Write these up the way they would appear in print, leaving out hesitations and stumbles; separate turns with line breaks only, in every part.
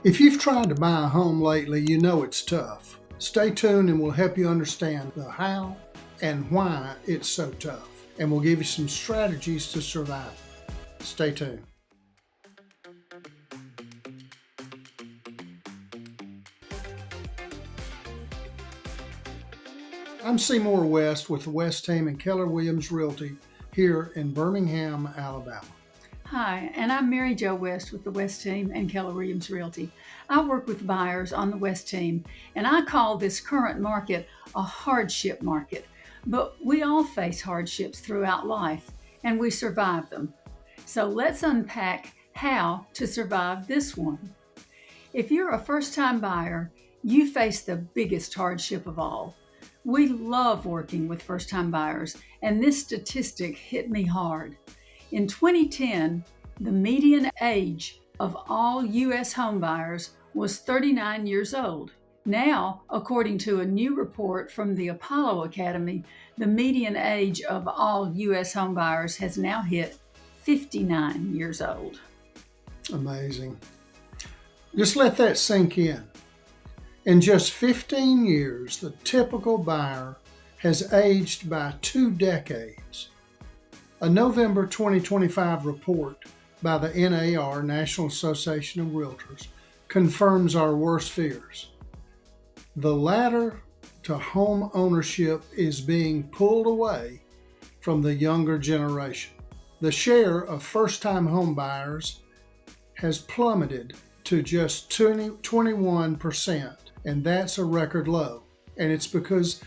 If you've tried to buy a home lately, you know it's tough. Stay tuned and we'll help you understand the how and why it's so tough. And we'll give you some strategies to survive. Stay tuned. I'm Seymour West with the West team and Keller Williams Realty here in Birmingham, Alabama.
Hi, and I'm Mary Jo West with the West team and Keller Williams Realty. I work with buyers on the West team, and I call this current market a hardship market. But we all face hardships throughout life, and we survive them. So let's unpack how to survive this one. If you're a first-time buyer, you face the biggest hardship of all. We love working with first-time buyers, and this statistic hit me hard. In 2010, the median age of all U.S. homebuyers was 39 years old. Now, according to a new report from the Apollo Academy, the median age of all U.S. homebuyers has now hit 59 years old.
Amazing. Just let that sink in. In just 15 years, the typical buyer has aged by 2 decades. A November 2025 report by the NAR, National Association of Realtors, confirms our worst fears. The ladder to home ownership is being pulled away from the younger generation. The share of first-time home buyers has plummeted to just 21%, and that's a record low. And it's because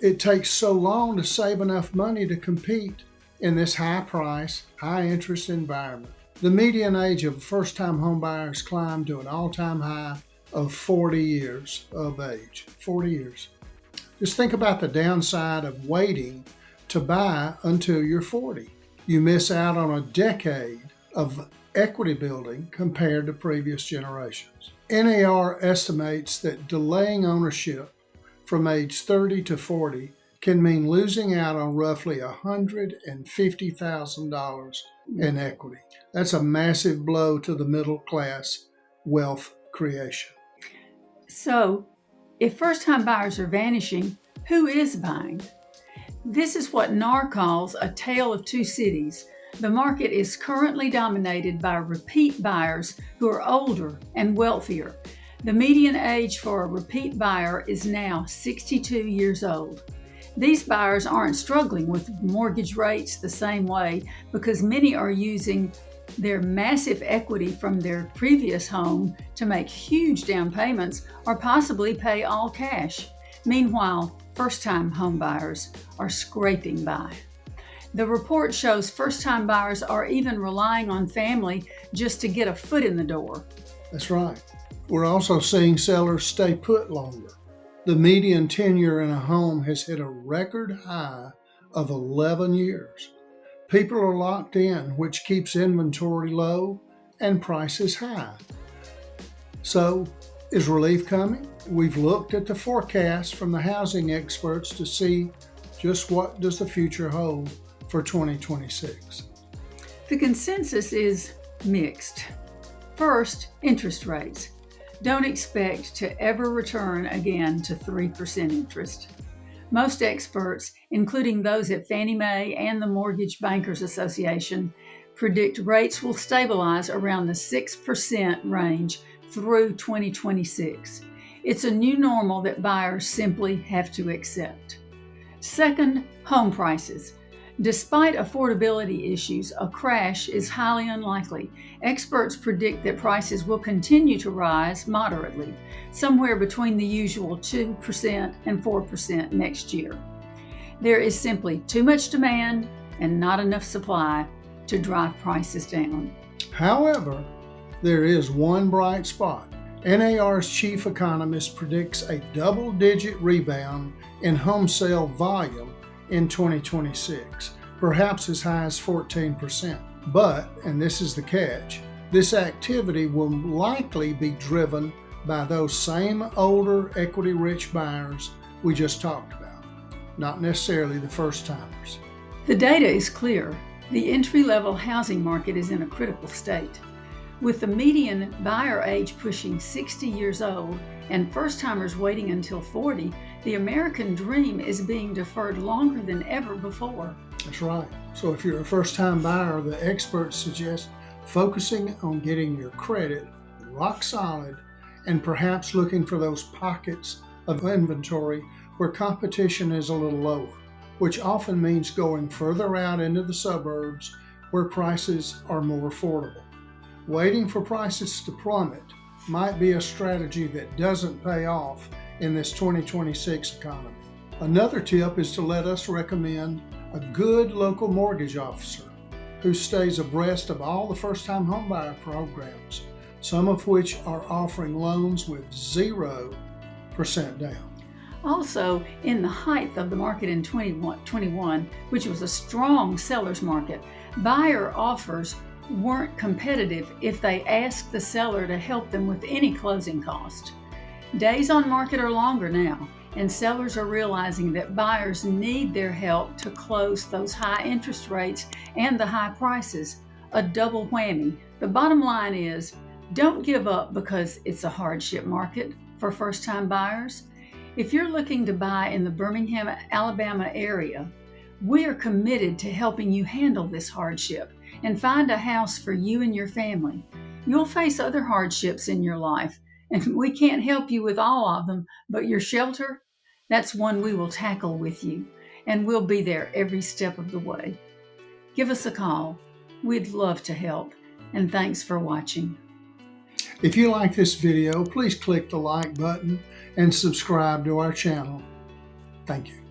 it takes so long to save enough money to compete in this high price, high interest environment. The median age of first-time home buyers climbed to an all-time high of 40 years of age. 40 years. Just think about the downside of waiting to buy until you're 40. You miss out on a decade of equity building compared to previous generations. NAR estimates that delaying ownership from age 30 to 40 can mean losing out on roughly $150,000 in equity. That's a massive blow to the middle class wealth creation.
So, if first-time buyers are vanishing, who is buying? This is what NAR calls a tale of two cities. The market is currently dominated by repeat buyers who are older and wealthier. The median age for a repeat buyer is now 62 years old. These buyers aren't struggling with mortgage rates the same way because many are using their massive equity from their previous home to make huge down payments or possibly pay all cash. Meanwhile, first-time home buyers are scraping by. The report shows first-time buyers are even relying on family just to get a foot in the door.
That's right. We're also seeing sellers stay put longer. The median tenure in a home has hit a record high of 11 years. People are locked in, which keeps inventory low and prices high. So, is relief coming? We've looked at the forecast from the housing experts to see just what does the future hold for 2026.
The consensus is mixed. First, interest rates. Don't expect to ever return again to 3% interest. Most experts, including those at Fannie Mae and the Mortgage Bankers Association, predict rates will stabilize around the 6% range through 2026. It's a new normal that buyers simply have to accept. Second, home prices. Despite affordability issues, a crash is highly unlikely. Experts predict that prices will continue to rise moderately, somewhere between the usual 2% and 4% next year. There is simply too much demand and not enough supply to drive prices down.
However, there is one bright spot. NAR's chief economist predicts a double-digit rebound in home sale volume in 2026, perhaps as high as 14%. But, and this is the catch, this activity will likely be driven by those same older equity-rich buyers we just talked about, not necessarily the first-timers.
The data is clear. The entry-level housing market is in a critical state. With the median buyer age pushing 60 years old and first-timers waiting until 40, the American dream is being deferred longer than ever before.
That's right. So if you're a first-time buyer, the experts suggest focusing on getting your credit rock solid and perhaps looking for those pockets of inventory where competition is a little lower, which often means going further out into the suburbs where prices are more affordable. Waiting for prices to plummet might be a strategy that doesn't pay off in this 2026 economy. Another tip is to let us recommend a good local mortgage officer who stays abreast of all the first-time homebuyer programs, some of which are offering loans with 0% down.
Also, in the height of the market in 2021, which was a strong seller's market, buyer offers weren't competitive if they asked the seller to help them with any closing cost. Days on market are longer now, and sellers are realizing that buyers need their help to close those high interest rates and the high prices, a double whammy. The bottom line is, don't give up because it's a hardship market for first-time buyers. If you're looking to buy in the Birmingham, Alabama area, we are committed to helping you handle this hardship and find a house for you and your family. You'll face other hardships in your life, and we can't help you with all of them, but your shelter, that's one we will tackle with you, and we'll be there every step of the way. Give us a call. We'd love to help, and thanks for watching.
If you like this video, please click the like button and subscribe to our channel. Thank you.